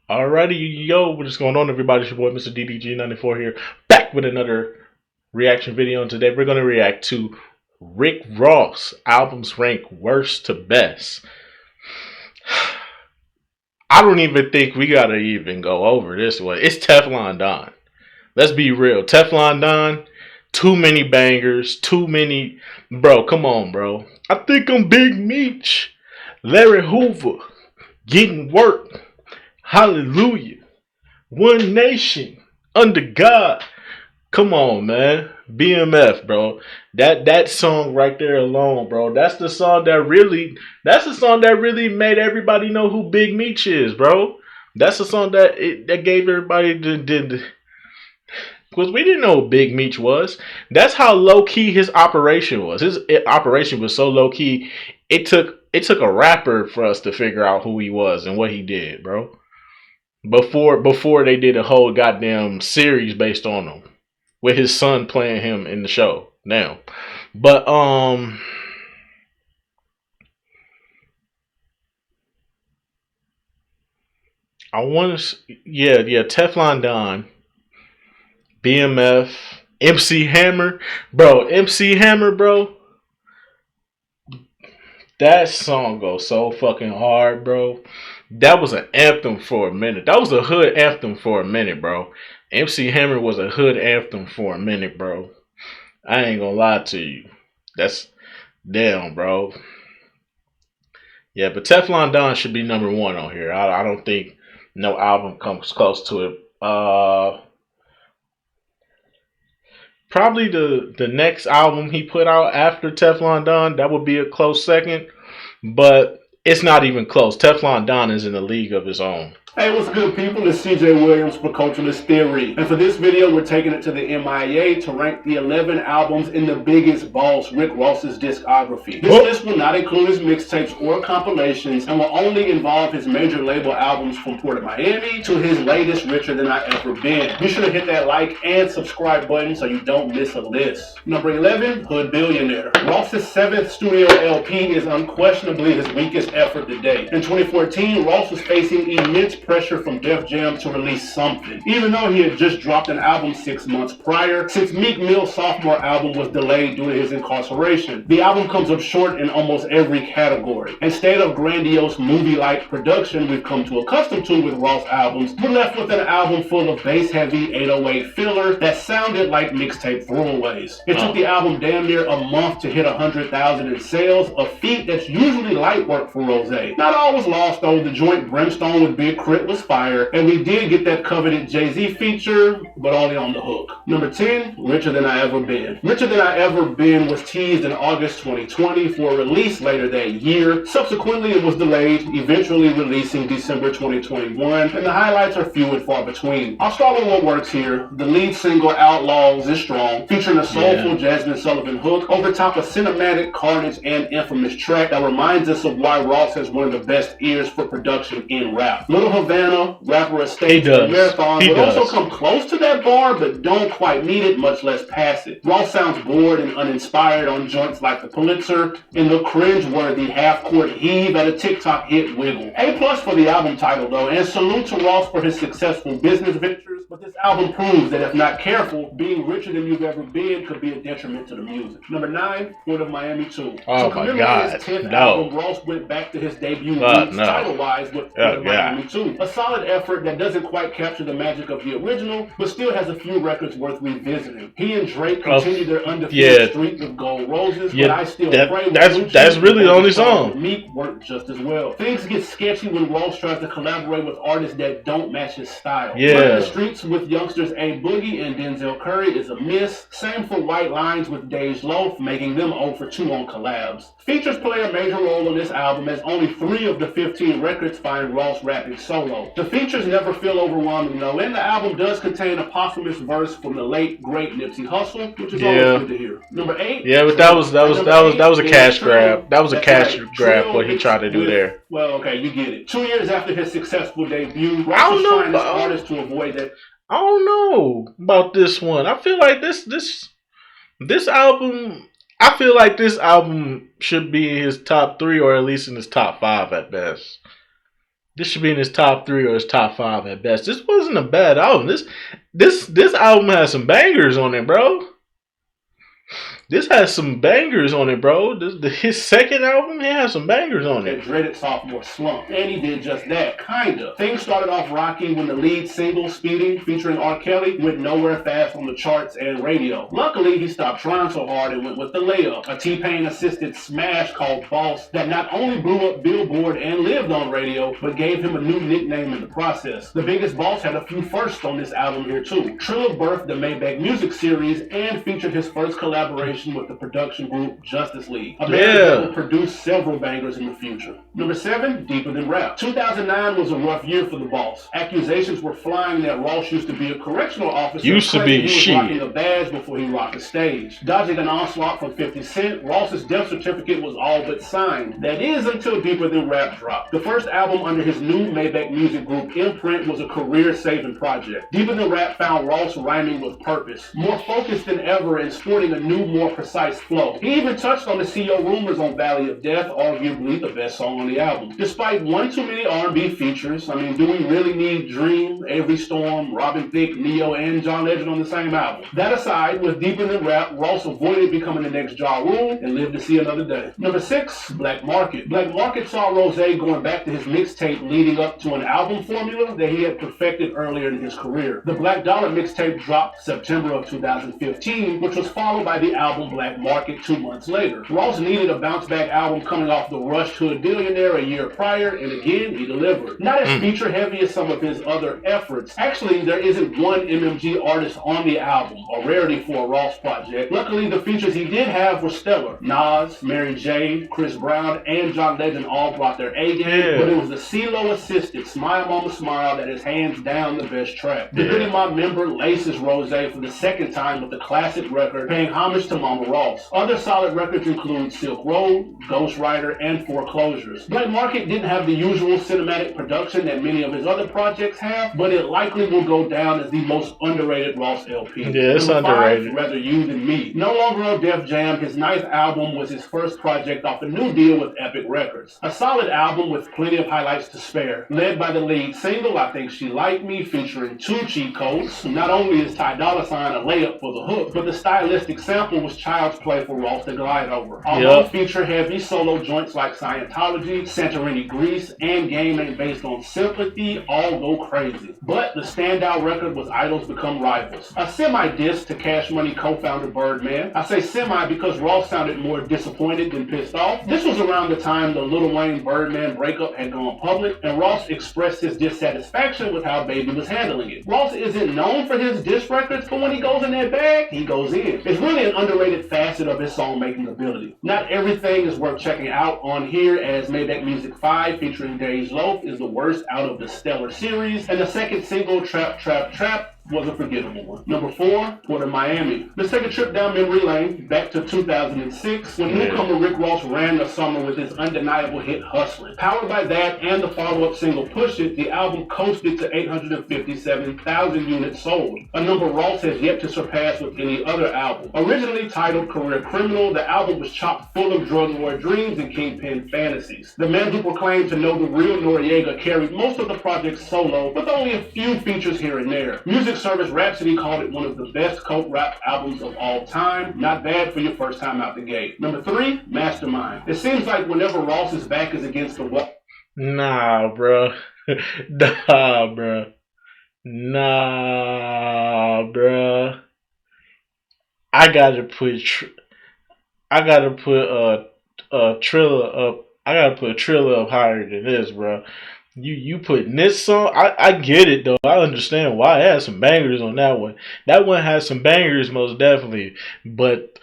Alrighty, yo, what is going on, everybody? It's your boy, Mr. DDG94 here, back with another reaction video. And today we're going to react to Rick Ross albums ranked worst to best. I don't even think we got to even go over this one. It's Teflon Don. Let's be real. Teflon Don, too many bangers, too many. Bro, come on, bro. I think I'm Big Meech. Larry Hoover, getting work. Hallelujah. One nation under God. Come on, man. BMF, bro. That song right there alone, bro. That's the song that really made everybody know who Big Meech is, bro. That's the song that gave everybody the because we didn't know who Big Meech was. That's how low key his operation was. His operation was so low key. It took a rapper for us to figure out who he was and what he did, bro. Before they did a whole goddamn series based on him, with his son playing him in the show now. But I want to, yeah, Teflon Don, BMF, MC Hammer, bro, MC Hammer, bro. That song goes so fucking hard, bro. That was an anthem for a minute. That was a hood anthem for a minute, bro. MC Hammer was a hood anthem for a minute, bro. I ain't gonna lie to you. That's damn, bro. Yeah, but Teflon Don should be number one on here. I don't think no album comes close to it. Probably the next album he put out after Teflon Don, that would be a close second. But it's not even close. Teflon Don is in a league of his own. Hey, what's good, people? It's CJ Williams for Culturalist Theory. And for this video, we're taking it to the MIA to rank the 11 albums in the biggest boss, Rick Ross's discography. This list will not include his mixtapes or compilations and will only involve his major label albums from Port of Miami to his latest, Richer Than I Ever Been. Be sure to hit that like and subscribe button so you don't miss a list. Number 11, Hood Billionaire. Ross's 7th studio LP is unquestionably his weakest effort to date. In 2014, Ross was facing immense pressure from Def Jam to release something, even though he had just dropped an album 6 months prior, since Meek Mill's sophomore album was delayed due to his incarceration. The album comes up short in almost every category. Instead of grandiose movie-like production we've come to accustom to with Ross albums, we're left with an album full of bass-heavy 808 filler that sounded like mixtape throwaways. It took the album damn near a month to hit 100,000 in sales, a feat that's usually light work for Rose. Not all was lost though. The joint Brimstone with Big Crit was fire, and we did get that coveted Jay-Z feature, but only on the hook. Number 10, Richer Than I Ever Been. Richer Than I Ever Been was teased in August 2020 for a release later that year. Subsequently, it was delayed, eventually releasing December 2021, and the highlights are few and far between. I'll start with what works here. The lead single, Outlaws, is strong, featuring a soulful Jasmine Sullivan hook over top a cinematic, carnage, and infamous track that reminds us of why Ross has one of the best ears for production in rap. Little Havana, Rapper Estate, and Marathon would also come close to that bar, but don't quite meet it, much less pass it. Ross sounds bored and uninspired on joints like The Pulitzer and the cringe-worthy half-court heave at a TikTok hit Wiggle. A+ for the album title though, and salute to Ross for his successful business ventures, but this album proves that if not careful, being richer than you've ever been could be a detriment to the music. Number 9, Port of Miami 2. Oh my God, his 10th album, Ross went back to his debut title-wise with Port of Miami 2. A solid effort that doesn't quite capture the magic of the original, but still has a few records worth revisiting. He and Drake continue their undefeated streak with Gold Roses, but I Still Pray that's really the only song. Meek worked just as well. Things get sketchy when Ross tries to collaborate with artists that don't match his style. Running the Streets with youngsters A Boogie and Denzel Curry is a miss. Same for White Lines with Dej Loaf, making them 0 for 2 on collabs. Features play a major role on this album, as only 3 of the 15 records find Ross rapping solo. The features never feel overwhelming though, and the album does contain a posthumous verse from the late great Nipsey Hussle, which is always good to hear. Number 8. Yeah, but that was a cash grab. That was a cash grab what he tried to do there. Well, okay, you get it. 2 years after his successful debut, Ross was trying his hardest to avoid that. I don't know about this one. I feel like this album. I feel like this album should be in his top 3 or at least in his top 5 at best. This should be in his top 3 or his top 5 at best. This wasn't a bad album. This album has some bangers on it, bro. This has some bangers on it, bro. His second album, he has some bangers on That it. dreaded sophomore slump. And he did just that, kinda. Things started off rocky when the lead single, Speeding, featuring R. Kelly, went nowhere fast on the charts and radio. Luckily, he stopped trying so hard and went with The Layup, a T-Pain assisted smash called Boss that not only blew up Billboard and lived on radio, but gave him a new nickname in the process. The Biggest Boss had a few firsts on this album here too. Trilla birthed the Maybach Music series and featured his first collaboration with the production group Justice League. A band that will produce several bangers in the future. Number 7, Deeper Than Rap. 2009 was a rough year for the Boss. Accusations were flying that Ross used to be a correctional officer. Used to be he was shit. rocking a badge before he rocked the stage. Dodging an onslaught from 50 Cent, Ross's death certificate was all but signed. That is until Deeper Than Rap dropped. The first album under his new Maybach Music Group imprint was a career-saving project. Deeper Than Rap found Ross rhyming with purpose, more focused than ever and sporting a new, more precise flow. He even touched on the CEO rumors on Valley of Death, arguably the best song on the album. Despite one too many R&B features, I mean, do we really need Dream, Avery Storm, Robin Thicke, Neo, and John Legend on the same album? That aside, with Deeper Than Rap, Ross avoided becoming the next Ja Rule and lived to see another day. Number 6, Black Market. Black Market saw Rose going back to his mixtape leading up to an album formula that he had perfected earlier in his career. The Black Dollar mixtape dropped September of 2015, which was followed by the album Black Market 2 months later. Ross needed a bounce-back album coming off the Rush to a Billionaire a year prior, and again, he delivered. Not as feature-heavy as some of his other efforts. Actually, there isn't one MMG artist on the album, a rarity for a Ross project. Luckily, the features he did have were stellar. Nas, Mary J., Chris Brown, and John Legend all brought their A-game, but it was the CeeLo-assisted Smile Mama Smile that is hands down the best track. The Goody Mob member laces Rose for the second time with the classic record, paying homage to Mama Ross. Other solid records include Silk Road, Ghost Rider, and Foreclosures. Black Market didn't have the usual cinematic production that many of his other projects have, but it likely will go down as the most underrated Ross LP. Yeah, it's Number underrated. 5, Rather You Than Me. No longer on Def Jam, his 9th album was his first project off a new deal with Epic Records. A solid album with plenty of highlights to spare. Led by the lead single, I Think She Liked Me, featuring 2 cheat codes. Not only is Ty Dolla $ign a layup for the hook, but the stylistic sample was child's play for Ross to glide over. Although feature-heavy solo joints like Scientology, Santorini Grease, and Game Ain't Based on Sympathy all go crazy. But the standout record was Idols Become Rivals, a semi-diss to Cash Money co-founder Birdman. I say semi because Ross sounded more disappointed than pissed off. This was around the time the Lil Wayne Birdman breakup had gone public, and Ross expressed his dissatisfaction with how Baby was handling it. Ross isn't known for his diss records, but when he goes in that bag, he goes in. It's really an underrated facet of his song-making ability. Not everything is worth checking out on here, as Maybach Music 5 featuring Dej Loaf is the worst out of the stellar series, and the second single, Trap Trap Trap, was a forgettable one. Number 4, Port of Miami. Let's take a trip down memory lane back to 2006 when newcomer Rick Ross ran the summer with his undeniable hit Hustlin'. Powered by that and the follow-up single Push It, the album coasted to 857,000 units sold, a number Ross has yet to surpass with any other album. Originally titled Career Criminal, the album was chock full of drug lord dreams and kingpin fantasies. The man who proclaimed to know the real Noriega carried most of the project solo, with only a few features here and there. Music service Rhapsody called it one of the best cult rap albums of all time. Not bad for your first time out the gate. Number 3, Mastermind. It seems like whenever Ross's back is against the wall. Nah, bro. Nah, bro. Nah, bro. I gotta put Trilla up. I gotta put Trilla up higher than this, bro. You putting this song? I get it though. I understand why it has some bangers on that one. That one has some bangers most definitely, but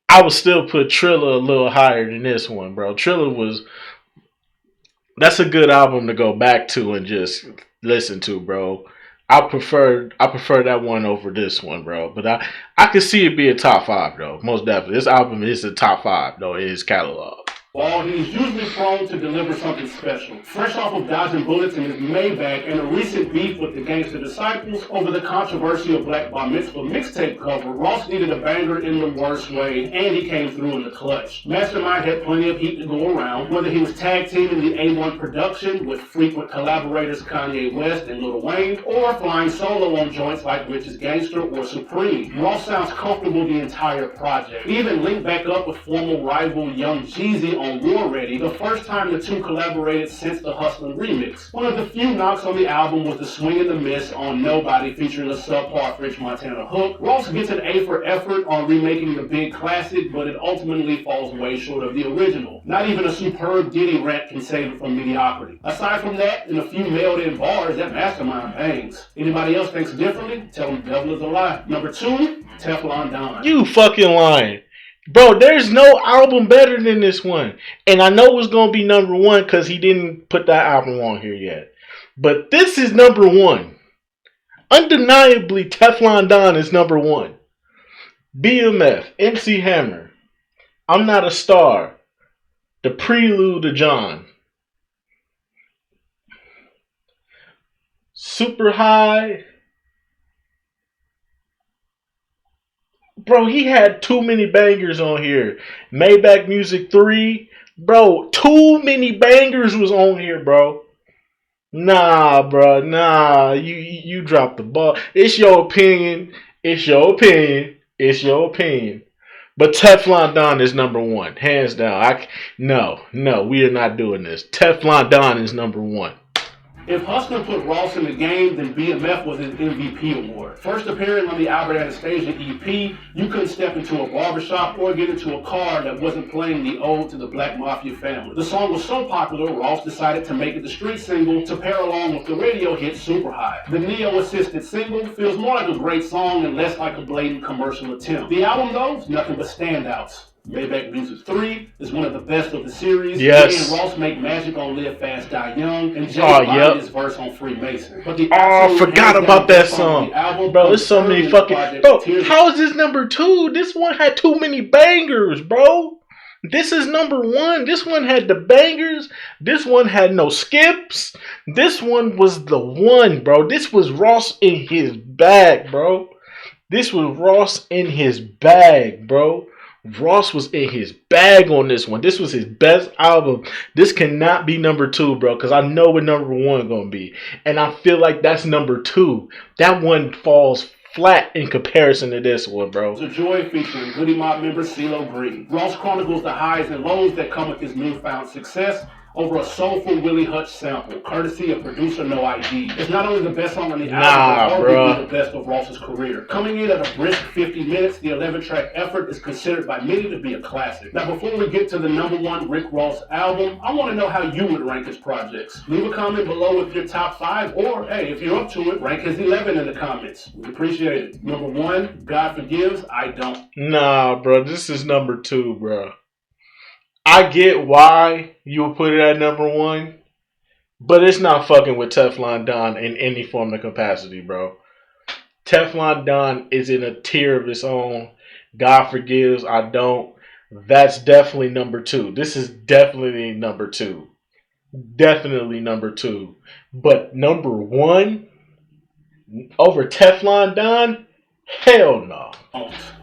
I would still put Trilla a little higher than this one, bro. That's a good album to go back to and just listen to, bro. I prefer that one over this one, bro. But I can see it be a top 5 though, most definitely. This album is a top 5 though in his catalog. While he's usually prone to deliver something special. Fresh off of dodging bullets in his Maybach and a recent beef with the Gangsta Disciples over the controversial Black Bar Mitzvah mixtape cover, Ross needed a banger in the worst way, and he came through in the clutch. Mastermind had plenty of heat to go around, whether he was tag teaming the A1 production with frequent collaborators Kanye West and Lil Wayne, or flying solo on joints like Rich's Gangster or Supreme. Ross sounds comfortable the entire project. He even linked back up with former rival Young Jeezy on War Ready, the first time the two collaborated since the Hustlin' remix. One of the few knocks on the album was the swing and the miss on Nobody featuring a subpar French Montana hook. Ross gets an A for effort on remaking the big classic, but it ultimately falls way short of the original. Not even a superb Diddy rant can save it from mediocrity. Aside from that, and a few mailed-in bars, that Mastermind bangs. Anybody else thinks differently? Tell them the devil is a lie. Number 2, Teflon Don. You fucking lying. Bro, there's no album better than this one. And I know it's going to be number 1 because he didn't put that album on here yet. But this is number 1. Undeniably, Teflon Don is number 1. BMF, MC Hammer, I'm Not a Star, The Prelude to John, Super High. Bro, he had too many bangers on here. Maybach Music 3. Bro, too many bangers was on here, bro. Nah, bro. Nah. You dropped the ball. It's your opinion. It's your opinion. It's your opinion. But Teflon Don is number 1. Hands down. No, we are not doing this. Teflon Don is number 1. If Hustler put Ross in the game, then BMF was his MVP award. First appearing on the Albert Anastasia EP, you couldn't step into a barbershop or get into a car that wasn't playing the ode to the Black Mafia family. The song was so popular, Ross decided to make it the street single to pair along with the radio hit Super High. The Neo-assisted single feels more like a great song and less like a blatant commercial attempt. The album, though, is nothing but standouts. Maybach Music 3 is one of the best of the series. Yes. Jay and Ross make magic on Live Fast, Die Young, and Jay bodied his verse on Freemason. But the I forgot about that song. Bro, there's so many fucking... Bro, how is this number 2? This one had too many bangers, bro. This is number 1. This one had the bangers. This one had no skips. This one was the one, bro. This was Ross in his bag, bro. This was Ross in his bag, bro. Ross was in his bag on this one. This was his best album. This cannot be number 2, bro, because I know what number 1 going to be. And I feel like that's number 2. That one falls flat in comparison to this one, bro. It's a Joy featuring Goody Mob member CeeLo Green. Ross chronicles the highs and lows that come with his newfound success over a soulful Willie Hutch sample, courtesy of producer No ID. It's not only the best song on the album, but arguably the best of Ross's career. Coming in at a brisk 50 minutes, the 11-track effort is considered by many to be a classic. Now, before we get to the number 1 Rick Ross album, I want to know how you would rank his projects. Leave a comment below with your top 5, or, hey, if you're up to it, rank his 11 in the comments. We appreciate it. Number 1, God Forgives, I Don't. Nah, bro, this is number 2, bro. I get why you would put it at number 1, but it's not fucking with Teflon Don in any form of capacity, bro. Teflon Don is in a tier of its own. God Forgives, I Don't. That's definitely number 2. This is definitely number 2. Definitely number 2. But number 1 over Teflon Don? Hell no.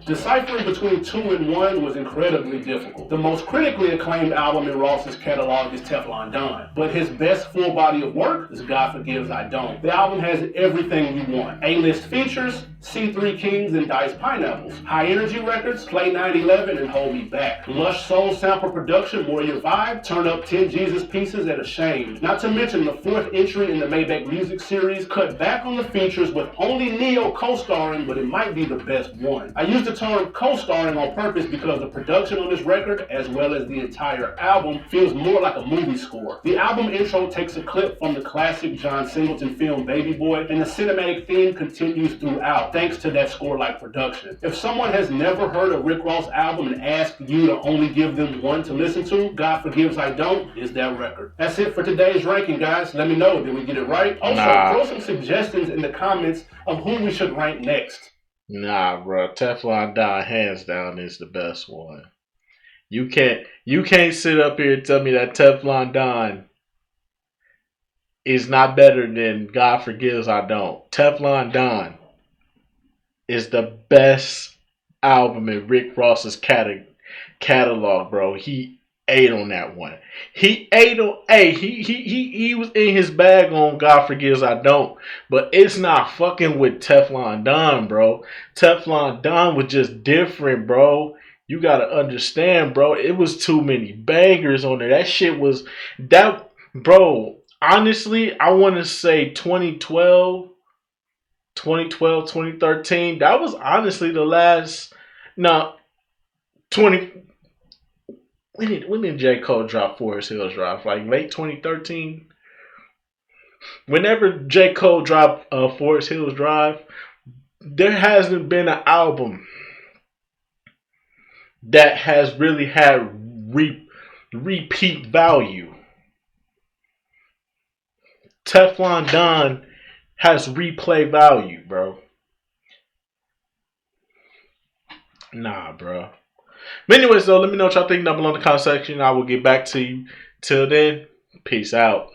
Deciphering between 2 and 1 was incredibly difficult. The most critically acclaimed album in Ross's catalog is Teflon Don, but his best full body of work is God Forgives, I Don't. The album has everything you want. A-list features, C3 Kings and Dice Pineapples, high energy records, Play 911 and Hold Me Back, lush soul sample production, Warrior Vibe, turn up 10 Jesus pieces and Ashamed. Not to mention the 4th entry in the Maybach Music series, cut back on the features with only Neo co-starring, but it might be the best one. I used the term co-starring on purpose because the production on this record, as well as the entire album, feels more like a movie score. The album intro takes a clip from the classic John Singleton film Baby Boy, and the cinematic theme continues throughout, thanks to that score-like production. If someone has never heard a Rick Ross album and asked you to only give them one to listen to, God Forgives, I Don't is that record. That's it for today's ranking, guys. Let me know, did we get it right? Also, throw some suggestions in the comments of who we should rank next. Nah, bro. Teflon Don, hands down, is the best one. You can't sit up here and tell me that Teflon Don is not better than God Forgives I Don't. Teflon Don is the best album in Rick Ross's catalog, bro. He ate on that one. He ate on. Hey, he was in his bag on God Forgives I Don't, but it's not fucking with Teflon Don, bro. Teflon Don was just different, bro. You gotta understand, bro. It was too many bangers on there. That shit was that, bro. Honestly, I want to say 2013. That was honestly the last. No, 20. When did J. Cole drop Forest Hills Drive? Like late 2013? Whenever J. Cole dropped Forest Hills Drive, there hasn't been an album that has really had repeat value. Teflon Don has replay value, bro. Nah, bro. But anyways, though, let me know what y'all think down below in the comment section. I will get back to you. Till then, peace out.